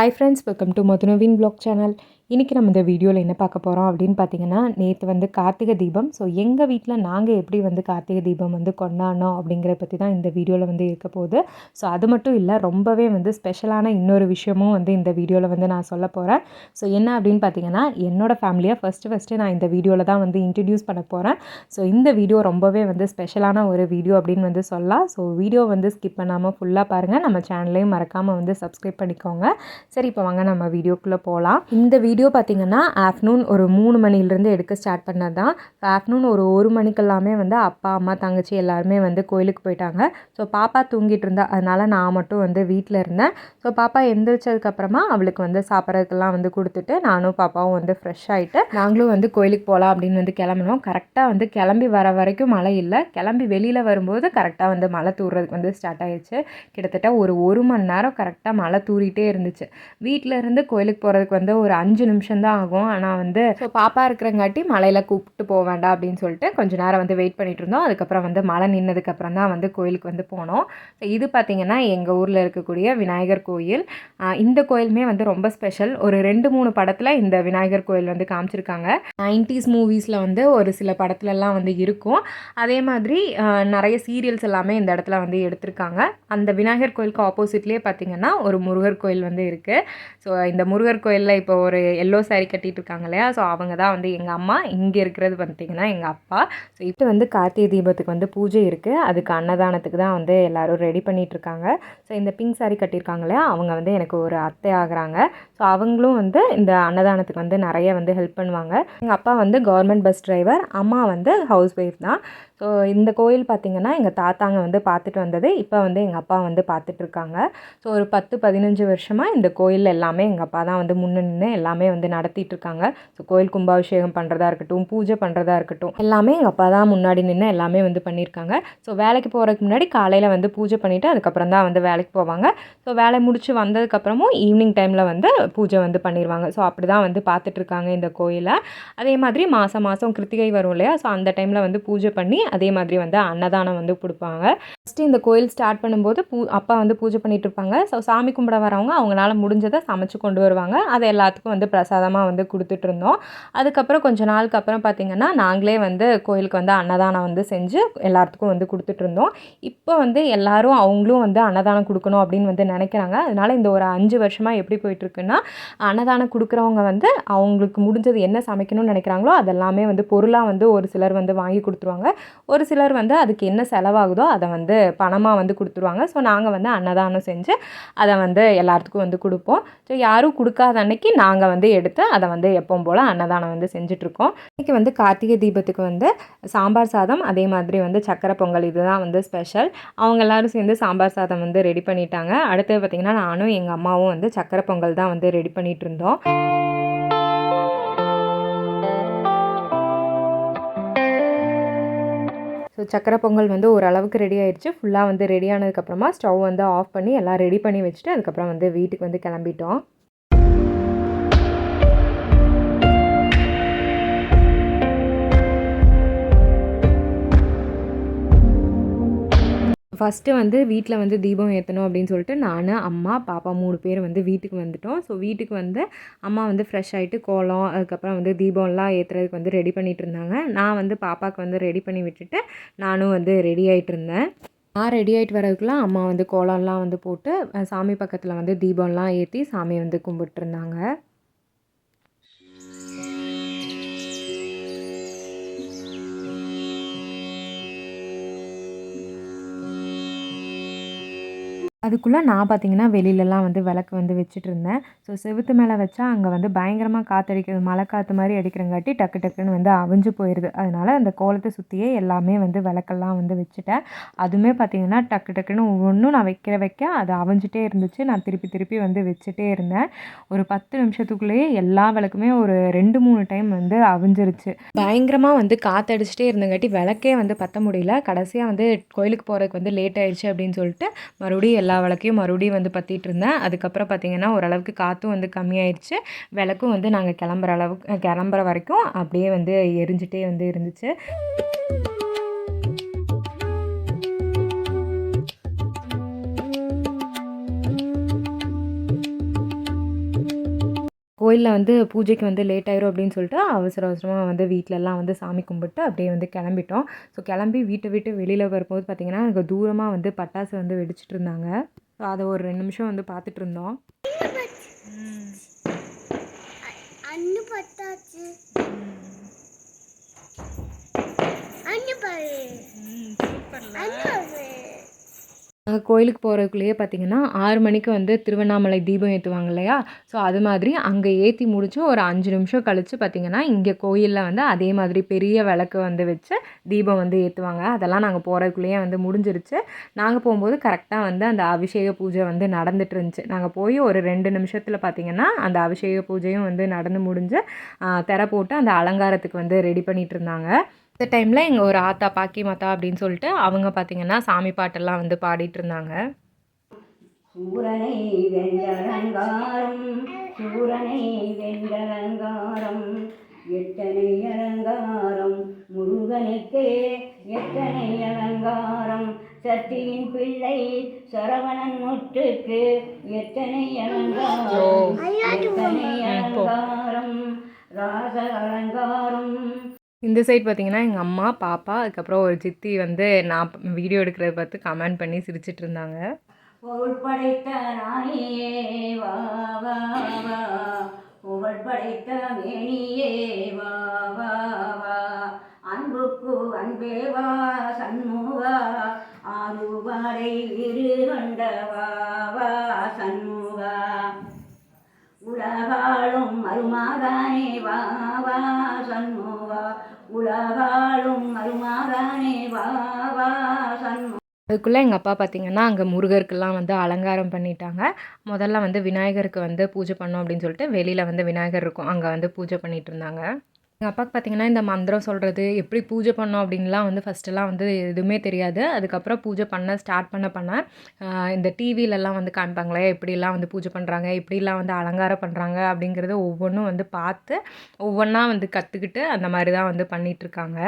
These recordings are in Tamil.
ஹாய் ஃப்ரெண்ட்ஸ், வெல்கம் டு மதுனவின் வ்ளாக் சேனல். இன்றைக்கி நம்ம இந்த வீடியோவில் என்ன பார்க்க போகிறோம் அப்படின்னு பார்த்தீங்கன்னா, நேற்று வந்து கார்த்திகை தீபம். ஸோ எங்கள் வீட்டில் நாங்கள் எப்படி வந்து கார்த்திகை தீபம் வந்து கொண்டாடினோம் அப்படிங்கிறத பற்றி தான் இந்த வீடியோவில் வந்து இருக்க போகுது. ஸோ அது மட்டும் இல்லை, ரொம்பவே வந்து ஸ்பெஷலான இன்னொரு விஷயமும் வந்து இந்த வீடியோவில் வந்து நான் சொல்ல போகிறேன். ஸோ என்ன அப்படின்னு பார்த்தீங்கன்னா, என்னோடய ஃபேமிலியை ஃபஸ்ட்டு நான் இந்த வீடியோவில் தான் வந்து இன்ட்ரடியூஸ் பண்ண போகிறேன். ஸோ இந்த வீடியோ ரொம்பவே வந்து ஸ்பெஷலான ஒரு வீடியோ அப்படின்னு வந்து சொல்லலாம். ஸோ வீடியோ வந்து ஸ்கிப் பண்ணாமல் ஃபுல்லாக பாருங்கள். நம்ம சேனலையும் மறக்காமல் வந்து சப்ஸ்கிரைப் பண்ணிக்கோங்க. சரி, இப்போ வாங்க நம்ம வீடியோக்குள்ளே போகலாம். இந்த வீடியோ பார்த்திங்கன்னா ஆஃப்டர்நூன் ஒரு 3 மணிலேருந்து எடுக்க ஸ்டார்ட் பண்ணது தான். ஆஃப்டர்நூன் ஒரு 1 மணிக்கெல்லாமே வந்து அப்பா, அம்மா, தங்கச்சி எல்லாருமே வந்து கோயிலுக்கு போயிட்டாங்க. ஸோ பாப்பா தூங்கிட்டு இருந்தா, அதனால் நான் மட்டும் வந்து வீட்டில் இருந்தேன். ஸோ பாப்பா எந்திரிச்சதுக்கப்புறமா அவளுக்கு வந்து சாப்பிட்றதுக்கெல்லாம் வந்து கொடுத்துட்டு நானும் பாப்பாவும் வந்து ஃப்ரெஷ் ஆகிட்டு நாங்களும் வந்து கோயிலுக்கு போகலாம் அப்படின்னு வந்து கிளம்பினோம். கரெக்டாக வந்து கிளம்பி வர வரைக்கும் மழை இல்லை. கிளம்பி வெளியில் வரும்போது கரெக்டாக வந்து மழை தூர்றதுக்கு வந்து ஸ்டார்ட் ஆகிடுச்சு. கிட்டத்தட்ட ஒரு மணி நேரம் கரெக்டாக மழை தூரிகிட்டே இருந்துச்சு. வீட்டில் இருந்து கோயிலுக்கு போகிறதுக்கு வந்து ஒரு 5 நிமிஷம் தான் ஆகும். ஆனால் வந்து ஸோ பாப்பா இருக்கிறங்காட்டி மழையில் கூப்பிட்டு போக வேண்டாம் அப்படின்னு சொல்லிட்டு கொஞ்சம் நேரம் வந்து வெயிட் பண்ணிகிட்டு இருந்தோம். அதுக்கப்புறம் வந்து மழை நின்னதுக்கப்புறம் தான் வந்து கோயிலுக்கு வந்து போனோம். ஸோ இது பார்த்திங்கன்னா எங்கள் ஊரில் இருக்கக்கூடிய விநாயகர் கோயில். இந்த கோயிலுமே வந்து ரொம்ப ஸ்பெஷல். ஒரு 2-3 படத்தில் இந்த விநாயகர் கோயில் வந்து காமிச்சிருக்காங்க. 90s மூவிஸில் வந்து ஒரு சில படத்துலலாம் வந்து இருக்கும். அதே மாதிரி நிறைய சீரியல்ஸ் எல்லாமே இந்த இடத்துல வந்து எடுத்திருக்காங்க. அந்த விநாயகர் கோயிலுக்கு ஆப்போசிட்லேயே பார்த்திங்கன்னா ஒரு முருகர் கோயில் வந்து இருக்குது. ஸோ இந்த முருகர் கோயிலில் இப்போ ஒரு எல்லோ சாரி கட்டிகிட்டு இருக்காங்க இல்லையா, ஸோ அவங்க தான் வந்து எங்கள் அம்மா. இங்கே இருக்கிறது பார்த்திங்கன்னா எங்கள் அப்பா. ஸோ இப்போ வந்து கார்த்திகை தீபத்துக்கு வந்து பூஜை இருக்குது. அதுக்கு அன்னதானத்துக்கு தான் வந்து எல்லோரும் ரெடி பண்ணிகிட்ருக்காங்க. ஸோ இந்த பிங்க் சாரி கட்டியிருக்காங்க இல்லையா, அவங்க வந்து எனக்கு ஒரு அத்தை ஆகுறாங்க. ஸோ அவங்களும் வந்து இந்த அன்னதானத்துக்கு வந்து நிறைய வந்து ஹெல்ப் பண்ணுவாங்க. எங்கள் அப்பா வந்து கவர்மெண்ட் பஸ் டிரைவர், அம்மா வந்து ஹவுஸ் ஒய்ஃப் தான். ஸோ இந்த கோயில் பார்த்திங்கன்னா எங்கள் தாத்தாங்க வந்து பார்த்துட்டு வந்தது. இப்போ வந்து எங்கள் அப்பா வந்து பார்த்துட்ருக்காங்க. ஸோ ஒரு 10-15 வருஷமாக இந்த கோயில் எல்லாமே எங்கள் அப்பா தான் வந்து முன்ன நின்று எல்லாமே வந்து நடத்திட்டுருக்காங்க. ஸோ கோயில் கும்பாபிஷேகம் பண்ணுறதா இருக்கட்டும், பூஜை பண்ணுறதா இருக்கட்டும், எல்லாமே எங்கள் அப்பா தான் முன்னாடி நின்று எல்லாமே வந்து பண்ணியிருக்காங்க. ஸோ வேலைக்கு போகிறதுக்கு முன்னாடி காலையில் வந்து பூஜை பண்ணிவிட்டு அதுக்கப்புறம் தான் வந்து வேலைக்கு போவாங்க. ஸோ வேலை முடித்து வந்ததுக்கப்புறமும் ஈவினிங் டைமில் வந்து பூஜை வந்து பண்ணிடுவாங்க. ஸோ அப்படி தான் வந்து பார்த்துட்ருக்காங்க இந்த கோயிலை. அதே மாதிரி மாதம் கிருத்திகை வரும் இல்லையா, ஸோ அந்த டைமில் வந்து பூஜை பண்ணி அதே மாதிரி வந்து அன்னதானம் வந்து கொடுப்பாங்க. ஃபஸ்ட்டு இந்த கோயில் ஸ்டார்ட் பண்ணும்போது அப்பா வந்து பூஜை பண்ணிகிட்டு இருப்பாங்க. ஸோ சாமி கும்பிட வரவங்க அவங்களால முடிஞ்சதை சமைச்சு கொண்டு வருவாங்க. அதை எல்லாத்துக்கும் வந்து பிரசாதமாக வந்து கொடுத்துட்ருந்தோம். அதுக்கப்புறம் கொஞ்சம் நாளுக்கு அப்புறம் பார்த்திங்கன்னா நாங்களே வந்து கோயிலுக்கு வந்து அன்னதானம் வந்து செஞ்சு எல்லாத்துக்கும் வந்து கொடுத்துட்ருந்தோம். இப்போ வந்து எல்லோரும் அவங்களும் வந்து அன்னதானம் கொடுக்கணும் அப்படின்னு வந்து நினைக்கிறாங்க. அதனால் இந்த ஒரு 5 வருஷமாக எப்படி போயிட்டுருக்குன்னா, அன்னதானம் கொடுக்குறவங்க வந்து அவங்களுக்கு முடிஞ்சது என்ன சமைக்கணும்னு நினைக்கிறாங்களோ அதெல்லாமே வந்து பொருளாக வந்து ஒரு சிலர் வந்து வாங்கி கொடுத்துருவாங்க. ஒரு சிலர் வந்து அதுக்கு என்ன செலவாகுதோ அதை வந்து பணமாக வந்து கொடுத்துருவாங்க. ஸோ நாங்கள் வந்து அன்னதானம் செஞ்சு அதை வந்து எல்லாத்துக்கும் வந்து கொடுப்போம். ஸோ யாரும் கொடுக்காத அன்னைக்கு நாங்கள் வந்து எடுத்து அதை வந்து எப்பவும் போல் அன்னதானம் வந்து செஞ்சிட்ருக்கோம். இன்றைக்கி வந்து கார்த்திகை தீபத்துக்கு வந்து சாம்பார் சாதம், அதே மாதிரி வந்து சக்கரை பொங்கல், இதுதான் வந்து ஸ்பெஷல். அவங்க எல்லோரும் சேர்ந்து சாம்பார் சாதம் வந்து ரெடி பண்ணிட்டாங்க. அடுத்தது பார்த்திங்கன்னா நானும் எங்கள் அம்மாவும் வந்து சக்கரை பொங்கல் தான் வந்து ரெடி பண்ணிகிட்டு இருந்தோம். ஸோ சக்கரை பொங்கல் வந்து ஓரளவுக்கு ரெடி ஆகிடுச்சு. ஃபுல்லாக வந்து ரெடி ஆனதுக்கப்புறமா ஸ்டவ் வந்து ஆஃப் பண்ணி எல்லாம் ரெடி பண்ணி வச்சுட்டு அதுக்கப்புறம் வந்து வீட்டுக்கு வந்து கிளம்பிட்டோம். ஃபஸ்ட்டு வந்து வீட்டில் வந்து தீபம் ஏற்றணும் அப்படின்னு சொல்லிட்டு நான், அம்மா, பாப்பா 3 பேர் வந்து வீட்டுக்கு வந்துவிட்டோம். ஸோ வீட்டுக்கு வந்து அம்மா வந்து ஃப்ரெஷ் ஆகிட்டு கோலம், அதுக்கப்புறம் வந்து தீபம்லாம் ஏற்றுறதுக்கு வந்து ரெடி பண்ணிகிட்டு இருந்தாங்க. நான் வந்து பாப்பாவுக்கு வந்து ரெடி பண்ணி விட்டுட்டு நானும் வந்து ரெடி ஆகிட்டு இருந்தேன். நான் ரெடி ஆகிட்டு வரதுக்குள்ளே அம்மா வந்து கோலம்லாம் வந்து போட்டு சாமி பக்கத்தில் வந்து தீபம்லாம் ஏற்றி சாமியை வந்து கும்பிட்டுருந்தாங்க. அதுக்குள்ளே நான் பார்த்திங்கன்னா வெளியிலலாம் வந்து விளக்கு வந்து வச்சுட்ருந்தேன். ஸோ செவுத்து மேலே வச்சா அங்கே வந்து பயங்கரமாக காற்றடிக்கிறது, மழை காற்று மாதிரி அடிக்கிறங்காட்டி டக்கு டக்குன்னு வந்து அவிஞ்சு போயிடுது. அதனால் அந்த கோலத்தை சுற்றியே எல்லாமே வந்து விளக்கெல்லாம் வந்து வச்சுட்டேன். அதுவுமே பார்த்திங்கன்னா டக்கு டக்குன்னு ஒவ்வொன்றும் நான் வைக்க அது அவிஞ்சிட்டே இருந்துச்சு. நான் திருப்பி வந்து வச்சுட்டே இருந்தேன். ஒரு 10 நிமிஷத்துக்குள்ளேயே எல்லா விளக்குமே ஒரு 2-3 டைம் வந்து அவிஞ்சிருச்சு. பயங்கரமாக வந்து காற்றடிச்சிட்டே இருந்தங்காட்டி விளக்கே வந்து பற்ற முடியல. கடைசியாக வந்து கோயிலுக்கு போகிறதுக்கு வந்து லேட் ஆகிடுச்சு அப்படின்னு சொல்லிட்டு மறுபடியும் எல்லா விளக்கையும் மறுபடியும் வந்து பற்றிட்டு இருந்தேன். அதுக்கப்புறம் பார்த்திங்கன்னா ஓரளவுக்கு காற்றும் வந்து கம்மியாயிடுச்சு. விளக்கும் வந்து நாங்கள் கிளம்புற வரைக்கும் அப்படியே வந்து எரிஞ்சிட்டே வந்து இருந்துச்சு. கோயிலில் வந்து பூஜைக்கு வந்து லேட் ஆயிரும் அப்படின்னு சொல்லிட்டு அவசர அவசரமாக வந்து வீட்டிலலாம் வந்து சாமி கும்பிட்டு அப்படியே வந்து கிளம்பிட்டோம். ஸோ கிளம்பி வீட்டை விட்டு வெளியில் வரும்போது பார்த்திங்கன்னா அங்கே தூரமாக வந்து பட்டாசு வந்து வெடிச்சிட்டு இருந்தாங்க. ஸோ அதை ஒரு 2 நிமிஷம் வந்து பார்த்துட்டு இருந்தோம். நாங்கள் கோயிலுக்கு போகிறதுக்குள்ளேயே பார்த்திங்கன்னா 6 மணிக்கு வந்து திருவண்ணாமலை தீபம் ஏற்றுவாங்க இல்லையா? ஸோ அது மாதிரி அங்கே ஏற்றி முடிச்சு ஒரு 5 நிமிஷம் கழித்து பார்த்திங்கன்னா இங்கே கோயிலில் வந்து அதே மாதிரி பெரிய விளக்கு வந்து வச்சு தீபம் வந்து ஏற்றுவாங்க. அதெல்லாம் நாங்கள் போகிறதுக்குள்ளேயே வந்து முடிஞ்சிருச்சு. நாங்கள் போகும்போது கரெக்டாக வந்து அந்த அபிஷேக பூஜை வந்து நடந்துட்டு இருந்துச்சு. நாங்கள் போய் ஒரு 2 நிமிஷத்தில் பார்த்திங்கன்னா அந்த அபிஷேக பூஜையும் வந்து நடந்து முடிஞ்சு திரை போட்டு அந்த அலங்காரத்துக்கு வந்து ரெடி பண்ணிகிட்டு இருந்தாங்க. இந்த டைமில் எங்கள் ஒரு ஆத்தா பாக்கி மாத்தா அப்படின்னு சொல்லிட்டு அவங்க பார்த்திங்கன்னா சாமி பாட்டெல்லாம் வந்து பாடிட்டு இருந்தாங்க. சூரனை வென்றலங்காரம் சூரனை வென்றலங்காரம் எத்தனை அலங்காரம் முருகனுக்கே எத்தனை அலங்காரம் சத்தியின் பிள்ளை சரவணன் முற்றுக்கு எத்தனை அலங்காரம் எத்தனை அலங்காரம் ராச அலங்காரம். இந்த சைட் பார்த்திங்கன்னா எங்கள் அம்மா பாப்பா அதுக்கப்புறம் ஒரு சித்தி வந்து நான் வீடியோ எடுக்கிறத பார்த்து கமெண்ட் பண்ணி சிரிச்சிட்டு இருந்தாங்க. புகழ் படைத்த நாயே வா வா வா புகழ் படைத்த மேனியே வா வா வா அன்புக்கு அன்பே வா சண்முகா ஆறுபாடை இரு கொண்ட வா வா சண்முகா உலகாளும் மருமகனே வா வா சண்முகா உலகாளும் மருமகனே வா வா சண்முகா. அதுக்குள்ளே எங்கள் அப்பா பார்த்திங்கன்னா அங்கே முருகருக்கெல்லாம் வந்து அலங்காரம் பண்ணிட்டாங்க. முதல்ல வந்து விநாயகருக்கு வந்து பூஜை பண்ணோம் அப்படின்னு சொல்லிட்டு வெளியில் வந்து விநாயகர் இருக்கும் அங்கே வந்து பூஜை பண்ணிகிட்டு இருந்தாங்க. எங்கள் அப்பாவுக்கு பார்த்திங்கன்னா இந்த மந்திரம் சொல்கிறது எப்படி பூஜை பண்ணோம் அப்படின்லாம் வந்து ஃபஸ்ட்டெல்லாம் வந்து எதுவுமே தெரியாது. அதுக்கப்புறம் பூஜை பண்ண ஸ்டார்ட் பண்ண இந்த டிவிலெலாம் வந்து காமிப்பாங்களே எப்படிலாம் வந்து பூஜை பண்ணுறாங்க எப்படிலாம் வந்து அலங்காரம் பண்ணுறாங்க அப்படிங்கிறத ஒவ்வொன்றும் வந்து பார்த்து ஒவ்வொன்றா வந்து கற்றுக்கிட்டு அந்த மாதிரி தான் வந்து பண்ணிகிட்ருக்காங்க.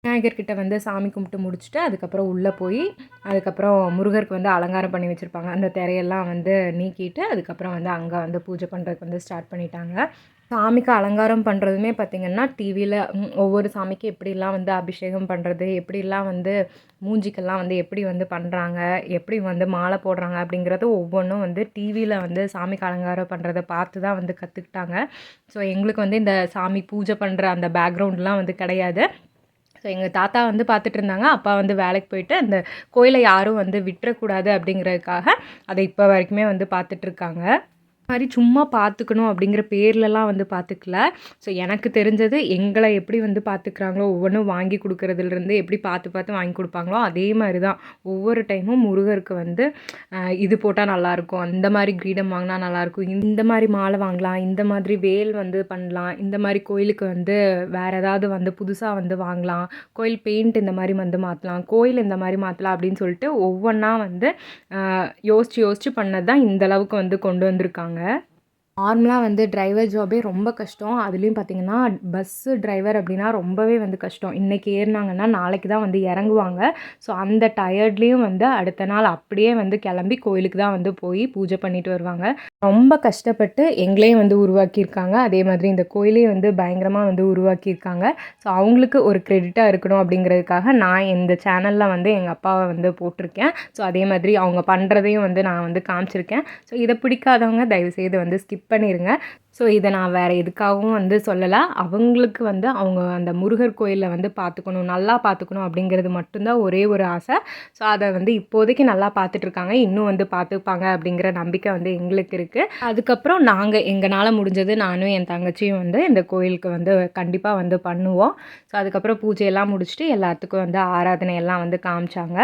விநாயகர்கிட்ட வந்து சாமி கும்பிட்டு முடிச்சுட்டு அதுக்கப்புறம் உள்ளே போய் அதுக்கப்புறம் முருகருக்கு வந்து அலங்காரம் பண்ணி வச்சுருப்பாங்க. அந்த திரையெல்லாம் வந்து நீக்கிட்டு அதுக்கப்புறம் வந்து அங்கே வந்து பூஜை பண்ணுறதுக்கு வந்து ஸ்டார்ட் பண்ணிட்டாங்க. சாமிக்கு அலங்காரம் பண்ணுறதுமே பார்த்திங்கன்னா டிவியில் ஒவ்வொரு சாமிக்கு எப்படிலாம் வந்து அபிஷேகம் பண்ணுறது எப்படிலாம் வந்து மூஞ்சிக்கெல்லாம் வந்து எப்படி வந்து பண்ணுறாங்க எப்படி வந்து மாலை போடுறாங்க அப்படிங்கிறது ஒவ்வொன்றும் வந்து டிவியில் வந்து சாமிக்கு அலங்காரம் பண்ணுறதை பார்த்து தான் வந்து கற்றுக்கிட்டாங்க. ஸோ எங்களுக்கு வந்து இந்த சாமி பூஜை பண்ணுற அந்த பேக்ரவுண்ட்லாம் வந்து கிடையாது. ஸோ எங்கள் தாத்தா வந்து பார்த்துட்டு இருந்தாங்க. அப்பா வந்து வேலைக்கு போயிட்டு அந்த கோயிலை யாரும் வந்து விட்டுறக்கூடாது அப்படிங்கிறதுக்காக அதை இப்போ வரைக்குமே வந்து பார்த்துட்ருக்காங்க. மாதிரி சும்மா பார்த்துக்கணும் அப்படிங்கிற பேர்லலாம் வந்து பார்த்துக்கல. ஸோ எனக்கு தெரிஞ்சது எங்களை எப்படி வந்து பார்த்துக்கிறாங்களோ ஒவ்வொன்றும் வாங்கி கொடுக்குறதுலேருந்து எப்படி பார்த்து பார்த்து வாங்கி கொடுப்பாங்களோ அதே மாதிரி தான் ஒவ்வொரு டைமும் முருகருக்கு வந்து இது போட்டால் நல்லாயிருக்கும் அந்த மாதிரி கிரீடம் வாங்கினா நல்லாயிருக்கும் இந்த மாதிரி மாலை வாங்கலாம் இந்த மாதிரி வேல் வந்து பண்ணலாம் இந்த மாதிரி கோயிலுக்கு வந்து வேறு ஏதாவது வந்து புதுசாக வந்து வாங்கலாம் கோயில் பெயிண்ட் இந்த மாதிரி வந்து மாற்றலாம் கோயில் இந்த மாதிரி மாற்றலாம் அப்படின்னு சொல்லிட்டு ஒவ்வொன்றா வந்து யோசித்து பண்ணது தான் இந்தளவுக்கு வந்து கொண்டு வந்திருக்காங்க. நார்மலாக வந்து டிரைவர் ஜாபே ரொம்ப கஷ்டம். அதுலேயும் பார்த்திங்கன்னா பஸ்ஸு டிரைவர் அப்படின்னா ரொம்பவே வந்து கஷ்டம். இன்றைக்கி ஏறினாங்கன்னா நாளைக்கு தான் வந்து இறங்குவாங்க. ஸோ அந்த டயர்ட்லேயும் வந்து அடுத்த நாள் அப்படியே வந்து கிளம்பி கோயிலுக்கு தான் வந்து போய் பூஜை பண்ணிட்டு வருவாங்க. ரொம்ப கஷ்டப்பட்டு எங்களையும் வந்து உருவாக்கியிருக்காங்க. அதே மாதிரி இந்த கோயிலையும் வந்து பயங்கரமாக வந்து உருவாக்கியிருக்காங்க. ஸோ அவங்களுக்கு ஒரு கிரெடிட்டாக இருக்கணும் அப்படிங்கிறதுக்காக நான் இந்த சேனலில் வந்து எங்கள் அப்பாவை வந்து போட்டிருக்கேன். ஸோ அதே மாதிரி அவங்க பண்ணுறதையும் வந்து நான் வந்து காமிச்சிருக்கேன். ஸோ இதை பிடிக்காதவங்க தயவுசெய்து வந்து ஸ்கிப் பண்ணிடுங்க. ஸோ இதை நான் வேறு எதுக்காகவும் வந்து சொல்லலை. அவங்களுக்கு வந்து அவங்க அந்த முருகர் கோயிலில் வந்து பார்த்துக்கணும் நல்லா பார்த்துக்கணும் அப்படிங்கிறது மட்டும்தான் ஒரே ஒரு ஆசை. ஸோ அதை வந்து இப்போதைக்கு நல்லா பார்த்துட்ருக்காங்க. இன்னும் வந்து பார்த்துப்பாங்க அப்படிங்கிற நம்பிக்கை வந்து எங்களுக்கு இருக்குது. அதுக்கப்புறம் நாங்கள் எங்களால் முடிஞ்சது நானும் என் தங்கச்சியும் வந்து இந்த கோயிலுக்கு வந்து கண்டிப்பாக வந்து பண்ணுவோம். ஸோ அதுக்கப்புறம் பூஜையெல்லாம் முடிச்சுட்டு எல்லாத்துக்கும் வந்து ஆராதனையெல்லாம் வந்து காமிச்சாங்க.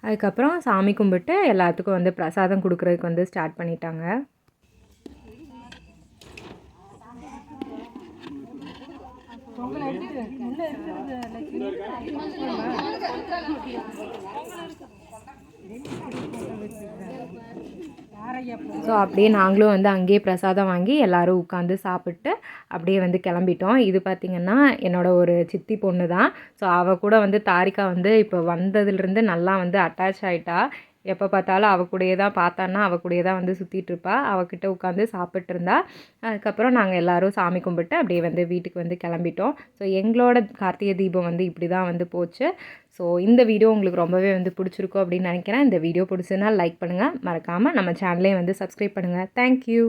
அதுக்கப்புறம் சாமி கும்பிட்டு எல்லாத்துக்கும் வந்து பிரசாதம் கொடுக்குறதுக்கு வந்து ஸ்டார்ட் பண்ணிட்டாங்க. ஸோ அப்படியே நாங்களும் வந்து அங்கேயே பிரசாதம் வாங்கி எல்லோரும் உட்காந்து சாப்பிட்டு அப்படியே வந்து கிளம்பிட்டோம். இது பார்த்திங்கன்னா என்னோட ஒரு சித்தி பொண்ணு தான். ஸோ அவள் கூட வந்து தாரிகா வந்து இப்போ வந்ததுலேருந்து நல்லா வந்து அட்டாச் ஆகிட்டா. எப்போ பார்த்தாலும் அவள் கூடயே தான் பார்த்தான்னா அவள் கூடயே தான் வந்து சுற்றிட்டுருப்பா. அவகிட்ட உட்காந்து சாப்பிட்ருந்தா. அதுக்கப்புறம் நாங்கள் எல்லோரும் சாமி கும்பிட்டு அப்படியே வந்து வீட்டுக்கு வந்து கிளம்பிட்டோம். ஸோ எங்களோட கார்த்திகை தீபம் வந்து இப்படி தான் வந்து போச்சு. ஸோ இந்த வீடியோ உங்களுக்கு ரொம்பவே வந்து பிடிச்சிருக்கும் அப்படின்னு நினைக்கிறேன். இந்த வீடியோ பிடிச்சதுன்னா லைக் பண்ணுங்கள். மறக்காமல் நம்ம சேனலையும் வந்து சப்ஸ்கிரைப் பண்ணுங்கள். தேங்க்யூ.